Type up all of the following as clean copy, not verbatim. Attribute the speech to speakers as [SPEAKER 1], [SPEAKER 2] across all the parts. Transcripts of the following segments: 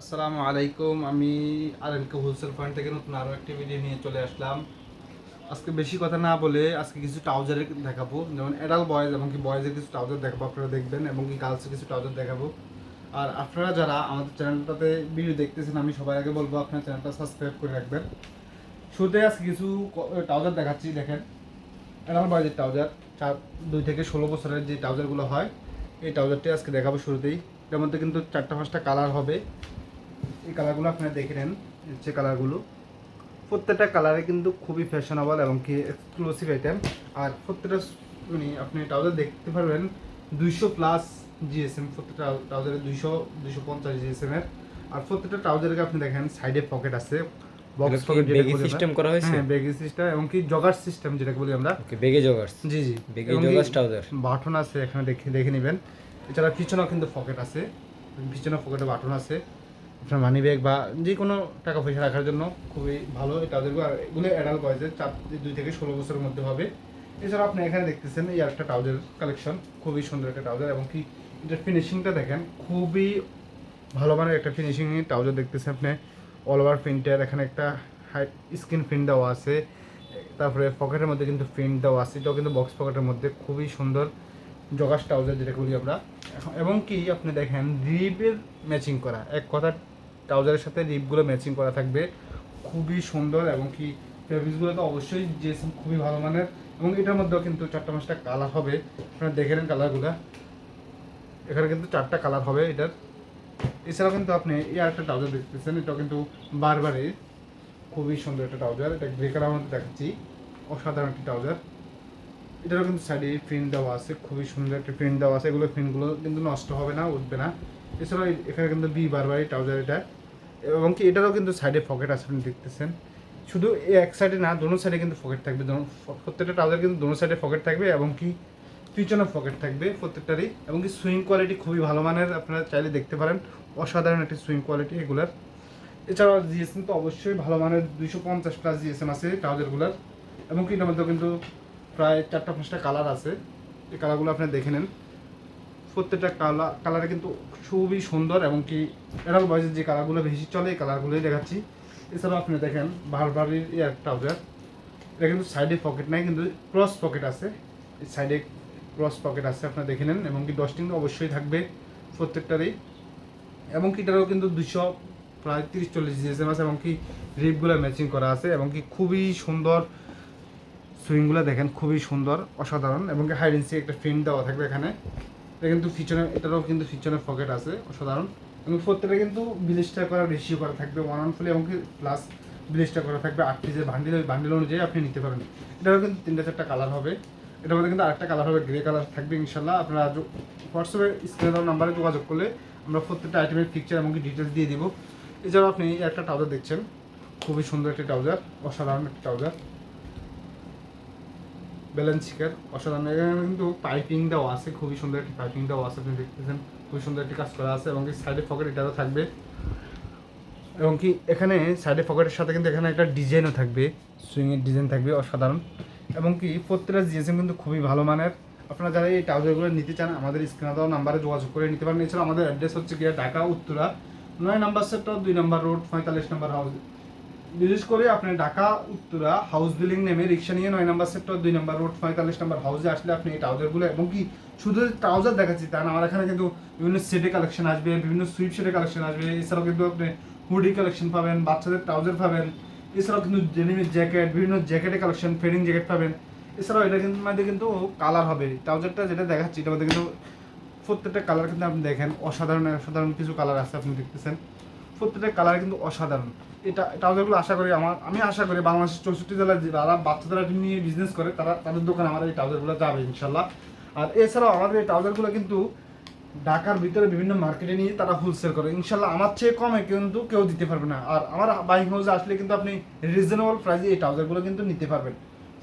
[SPEAKER 1] আসসালামু আলাইকুম। আমি আরএনকে হোলসেল পয়েন্ট থেকে নতুন আরও একটি ভিডিও নিয়ে চলে আসলাম। আজকে বেশি কথা না বলে আজকে কিছু ট্রাউজারের দেখাবো, যেমন অ্যাডাল্ট বয়েজ এবং কি বয়েজের কিছু ট্রাউজার দেখাবো, আপনারা দেখবেন, এবং কি গার্লসের কিছু ট্রাউজার দেখাবো। আর আপনারা যারা আমাদের চ্যানেলটাতে ভিডিও দেখতেছেন, আমি সবার আগে বলবো আপনার চ্যানেলটা সাবস্ক্রাইব করে রাখবেন। শুরুতে আজকে কিছু ট্রাউজার দেখাচ্ছি। দেখেন, অ্যাডাল্ট বয়েজের ট্রাউজার 2 থেকে 16 বছরের যে ট্রাউজারগুলো হয়, এই ট্রাউজারটি আজকে দেখাবো শুরুতেই। এর মধ্যে কিন্তু 4-5টা কালার হবে। এই কালারগুলো আপনারা দেখে নেন, যে কালারগুলো প্রত্যেকটা কালারে কিন্তু খুবই ফ্যাশনেবল এবং কি এক্সক্লুসিভ আইটেম। আর প্রত্যেকটা আপনি ট্রাউজার দেখতে পারবেন 200+ জিএসএম, প্রত্যেকটা ট্রাউজারে 200-250 জিএসএম এর। আর প্রত্যেকটা ট্রাউজারে আপনি দেখেন সাইডে পকেট আছে, বক্স পকেট যেটা বলি সিস্টেম করা হয়েছে, হ্যাঁ বেগি সিস্টেম এবং কি জগার সিস্টেম যেটা বলি আমরা।
[SPEAKER 2] ওকে, বেগে জগার্স।
[SPEAKER 1] জি জি,
[SPEAKER 2] বেগে জগার্স ট্রাউজার।
[SPEAKER 1] বাটন আছে এখানে, দেখে নেবেন। এছাড়া পিছনেও কিন্তু পকেট আছে, পিছনে পকেটে বাটন আছে। আপনার মানি ব্যাগ বা যে কোনো টাকা পয়সা রাখার জন্য খুবই ভালো এই ট্রাউজারগুলো। আর এগুলো অ্যাডাল্ট বয়েজের 2 থেকে 16 বছরের মধ্যে হবে। এছাড়া আপনি এখানে দেখতেছেন এই একটা ট্রাউজার কালেকশন, খুবই সুন্দর একটা ট্রাউজার এবং কি এটার ফিনিশিংটা দেখেন, খুবই ভালো মানের একটা ফিনিশিং ট্রাউজার দেখতেছেন আপনি। অল ওভার প্রিন্টের, এখানে একটা হাই স্ক্রিন প্রিন্ট দেওয়া আছে, তারপরে পকেটের মধ্যে কিন্তু প্রিন্ট দেওয়া আছে, এটাও কিন্তু বক্স পকেটের মধ্যে খুবই সুন্দর জগাস ট্রাউজার যেটা বলি আমরা। এবং কি আপনি দেখেন রিবের ম্যাচিং করা, এক কথা ট্রাউজারের সাথে রিপগুলো ম্যাচিং করা থাকবে, খুবই সুন্দর। এবং কি ফেব্রিক্সগুলো তো অবশ্যই যে খুবই ভালো মানের। এবং এটার মধ্যেও কিন্তু 4-5টা কালার হবে, আপনারা দেখে নেন কালারগুলো। এখানে কিন্তু 4টা কালার হবে এটার। এছাড়াও কিন্তু আপনি এই আরেকটা ট্রাউজার দেখতেছেন, এটাও কিন্তু বারবারই খুবই সুন্দর একটা ট্রাউজার। এটা গ্রে কালার মধ্যে দেখাচ্ছি, অসাধারণ একটি ট্রাউজার। এটারও কিন্তু সাইডে প্রিন্ট দেওয়া আছে, খুবই সুন্দর একটা প্রিন্ট দেওয়া আছে। এগুলো প্রিন্টগুলো কিন্তু নষ্ট হবে না, উঠবে না। এছাড়াও এখানে কিন্তু বারবারই ট্রাউজার এটা। এবং কি এটারও কিন্তু সাইডে পকেট আছে, আপনি দেখতেছেন। শুধু এক সাইডে না, দোনো সাইডে কিন্তু পকেট থাকবে। প্রত্যেকটা ট্রাউজার কিন্তু দোনো সাইডে পকেট থাকবে এবং কি পিছনে পকেট থাকবে প্রত্যেকটারই। এবং কি সুইং কোয়ালিটি খুবই ভালো মানের, আপনারা চাইলে দেখতে পারেন, অসাধারণ একটি সুইং কোয়ালিটি এগুলার। এছাড়াও জিএসএম তো অবশ্যই ভালো মানের, 250+ জিএসএম আছে ট্রাউজারগুলার। এবং কি এটার মধ্যে কিন্তু প্রায় 4-5টা কালার আছে, এই কালারগুলো আপনি দেখে নেন। প্রত্যেকটা কালারে কিন্তু খুবই সুন্দর। এবং কি এরাল বয়েজের যে কালারগুলো বেশি চলে, এই কালারগুলোই দেখাচ্ছি। এছাড়াও আপনি দেখেন বারবারির এয়ার ট্রাউজার, এটা কিন্তু সাইডে পকেট নাই, কিন্তু ক্রস পকেট আছে, এই সাইডে ক্রস পকেট আছে, আপনারা দেখে নেন। এবং কি ডস্টিং অবশ্যই থাকবে প্রত্যেকটারই। এবং কি এটারও কিন্তু 200 প্রায় 30-40 জিএসএম আছে। এবং কি রিপগুলো ম্যাচিং করা আছে। এবং কি খুবই সুন্দর সুইংগুলো দেখেন, খুবই সুন্দর, অসাধারণ। এবং কি হাইডেন্সি একটা প্রিন্ট দেওয়া থাকবে এখানে। এটা কিন্তু পিছনে, এটারও কিন্তু পিছনে পকেট আছে, অসাধারণ। এবং প্রত্যেকটা কিন্তু ব্লিস্টার করা, রেশিও করা থাকবে 1:1 এবং কি প্লাস ব্লিস্টার করা থাকবে। 8 পিসের বান্ডিল অনুযায়ী আপনি নিতে পারেন। এটারও কিন্তু 3-4টা কালার হবে। এটার মধ্যে কিন্তু আরেকটা কালার হবে, গ্রে কালার থাকবে ইনশাল্লাহ। আপনারা হোয়াটসঅ্যাপে স্ক্রিনে দেওয়া নাম্বারে যোগাযোগ করলে আমরা প্রত্যেকটা আইটেমের পিকচার এবং কি ডিটেলস দিয়ে দিব। এছাড়াও আপনি একটা ট্রাউজার দেখছেন, খুবই সুন্দর একটি ট্রাউজার, অসাধারণ একটি ট্রাউজার, ব্যালেন্স শিকার, অসাধারণ। এখানে কিন্তু পাইপিং দেওয়া আছে, খুবই সুন্দর একটি পাইপিং দেওয়া আছে, আপনি দেখতেছেন, খুবই সুন্দর একটি কাজ করা আছে। এবং কি সাইডে পকেট এটারও থাকবে। এবং কি এখানে সাইডে পকেটের সাথে কিন্তু এখানে একটা ডিজাইনও থাকবে, সুইংয়ের ডিজাইন থাকবে, অসাধারণ। এবং কি প্রত্যেকটা জিএসএম কিন্তু খুবই ভালো মানের। আপনারা যারা এই ট্রাউজারগুলো নিতে চান, আমাদের স্ক্রিনে দেওয়া নাম্বারে যোগাযোগ করে নিতে পারেন। এছাড়া আমাদের অ্যাড্রেস হচ্ছে গিয়ে ঢাকা উত্তরা 9 নম্বর সেক্টর, 2 নম্বর রোড, 45 নম্বর হাউস। বিশেষ করে আপনি ঢাকা উত্তরা হাউস বিল্ডিং নেমে রিক্সা নিয়ে 9 নম্বর সেক্টর, 2 নম্বর রোড, 45 নম্বর হাউসে আসলে আপনি এই ট্রাউজারগুলো, এবং কি শুধু ট্রাউজার দেখাচ্ছি তা না, আমার এখানে কিন্তু বিভিন্ন সেটে কালেকশন আসবে, বিভিন্ন সুইপ সেটে কালেকশন আসবে। এছাড়াও কিন্তু আপনি হুডি কালেকশন পাবেন, বাচ্চাদের ট্রাউজার পাবেন। এছাড়াও কিন্তু ডেনিমের জ্যাকেট, বিভিন্ন জ্যাকেটের কালেকশন, ফেডিং জ্যাকেট পাবেন। এছাড়াও এটা কিন্তু মধ্যে কিন্তু কালার হবে, ট্রাউজারটা যেটা দেখাচ্ছি এটার মধ্যে কিন্তু প্রত্যেকটা কালার কিন্তু আপনি দেখেন, অসাধারণ অসাধারণ কিছু কালার আছে, আপনি দেখতেছেন। প্রত্যেকটা কালার কিন্তু অসাধারণ। এটা ট্রাউজারগুলো আশা করি আমি আশা করি বাংলাদেশের 64 জেলার যারা বাচ্চাদের নিয়ে বিজনেস করে তাদের দোকানে আমার এই ট্রাউজারগুলো যাবে ইনশাল্লাহ। আর এছাড়াও আমাদের এই ট্রাউজারগুলো কিন্তু ঢাকার ভিতরে বিভিন্ন মার্কেটে নিয়ে তারা হোলসেল করে, ইনশাল্লাহ আমার চেয়ে কমে কিন্তু কেউ দিতে পারবে না। আর আমার বাইং হাউসে আসলে কিন্তু আপনি রিজনেবল প্রাইসে এই ট্রাউজারগুলো কিন্তু নিতে পারবেন।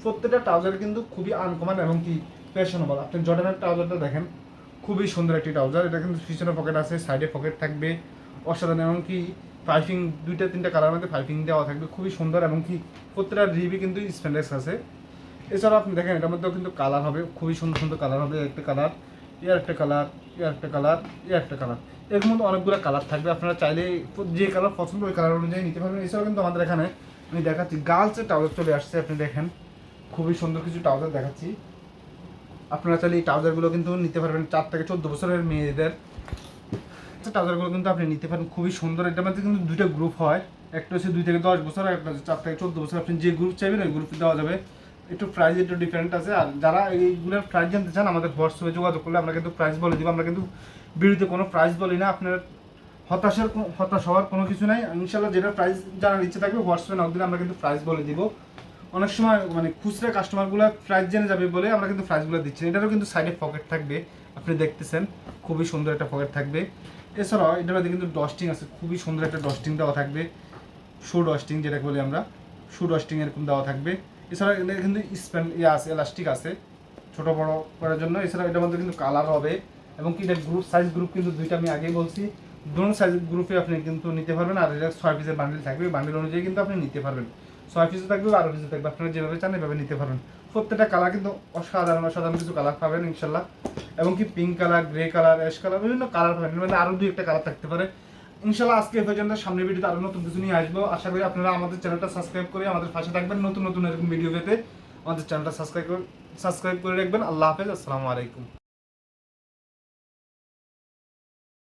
[SPEAKER 1] প্রত্যেকটা ট্রাউজার কিন্তু খুবই আনকমন এবং কি ফ্যাশনেবল। আপনি জর্ডানের ট্রাউজারটা দেখেন, খুবই সুন্দর একটি ট্রাউজার। এটা কিন্তু পিছনে পকেট আছে, সাইডে পকেট থাকবে, অসাধারণ। এবং কি পাইপিং 2-3টা কালার মধ্যে পাইপিং দেওয়া থাকবে, খুবই সুন্দর। এবং কি প্রত্যেকটা রিবি কিন্তু স্প্যান্ডেক্স আছে। এছাড়াও আপনি দেখেন এটার মধ্যেও কিন্তু কালার হবে, খুবই সুন্দর সুন্দর কালার হবে। একটা কালার, এর একটা কালার, এর একটা কালার, এর একটা কালার, এর মধ্যে অনেকগুলো কালার থাকবে। আপনারা চাইলে যে কালার পছন্দ ওই কালার অনুযায়ী নিতে পারবেন। এছাড়াও কিন্তু আমাদের এখানে আমি দেখাচ্ছি গার্লসের ট্রাউজার চলে আসছে। আপনি দেখেন খুবই সুন্দর কিছু ট্রাউজার দেখাচ্ছি। আপনারা চাইলে এই ট্রাউজারগুলো কিন্তু নিতে পারবেন 4 থেকে 14 বছরের মেয়েদের ট্রাউজারগুলো কিন্তু আপনি নিতে পারেন, খুবই সুন্দর। এটার মধ্যে কিন্তু দুইটা গ্রুপ হয়, একটা হচ্ছে 2 থেকে 10 বছর আর একটা হচ্ছে 4 থেকে 14 বছর। আপনি যে গ্রুপ চাইবেন ওই গ্রুপে দেওয়া যাবে। একটু প্রাইস একটু ডিফারেন্ট আছে। আর যারা এইগুলোর প্রাইস জানতে চান আমাদের হোয়াটসঅ্যাপে যোগাযোগ করলে আমরা কিন্তু প্রাইস বলে দিব। আমরা কিন্তু ভিডিওতে কোনো প্রাইস বলি না, আপনার হতাশ হওয়ার কোনো কিছু নাই। ইনশাল্লাহ যেটা প্রাইস জানার ইচ্ছে থাকবে হোয়াটসঅ্যাপে নক দিলে আমরা কিন্তু প্রাইস বলে দিব। অনেক সময় মানে খুচরা কাস্টমারগুলো প্রাইস জেনে যাবে বলে আমরা কিন্তু প্রাইসগুলো দিচ্ছি। এটারও কিন্তু সাইডে পকেট থাকবে, আপনি দেখতেছেন খুবই সুন্দর একটা পকেট থাকবে। এছাড়াও এটার মধ্যে কিন্তু ডস্টিং আছে, খুবই সুন্দর একটা ডস্টিং দেওয়া থাকবে, শু ডস্টিং যেটাকে বলি আমরা, শু ডস্টিং এরকম দেওয়া থাকবে। এছাড়া এখানে কিন্তু আছে, এলাস্টিক আছে ছোটো বড়ো করার জন্য। এছাড়া এটার মধ্যে কিন্তু কালার হবে এবং কি এটা গ্রুপ সাইজ গ্রুপ কিন্তু দুইটা আমি আগেই বলছি, দুটো সাইজ গ্রুপে আপনি কিন্তু নিতে পারবেন। আর এটা 6 পিসের বান্ডিল থাকবে, বান্ডিল অনুযায়ী কিন্তু আপনি নিতে পারবেন। 6 পিসে থাকবে, 12 পিসে থাকবে, আপনারা যেভাবে চান এভাবে নিতে পারবেন। প্রত্যেকটা কালার কিন্তু অসাধারণ অসাধারণ কিছু কালার পাবেন ইনশাল্লাহ। এবং কি pink colour, grey colour, ash colour, বিভিন্ন কালার পাবেন। মানে আরও 2-1টা কালার থাকতে পারে ইনশাল্লাহ। আজকে এই পর্যন্ত, সামনের ভিডিওতে আরও নতুন কিছু নিয়ে আসবো। আশা করি আপনারা আমাদের চ্যানেলটা সাবস্ক্রাইব করে আমাদের পাশে থাকবেন। নতুন নতুন এরকম ভিডিও পেতে আমাদের চ্যানেলটা সাবস্ক্রাইব করে রাখবেন। আল্লাহ হাফেজ, আসসালামু আলাইকুম।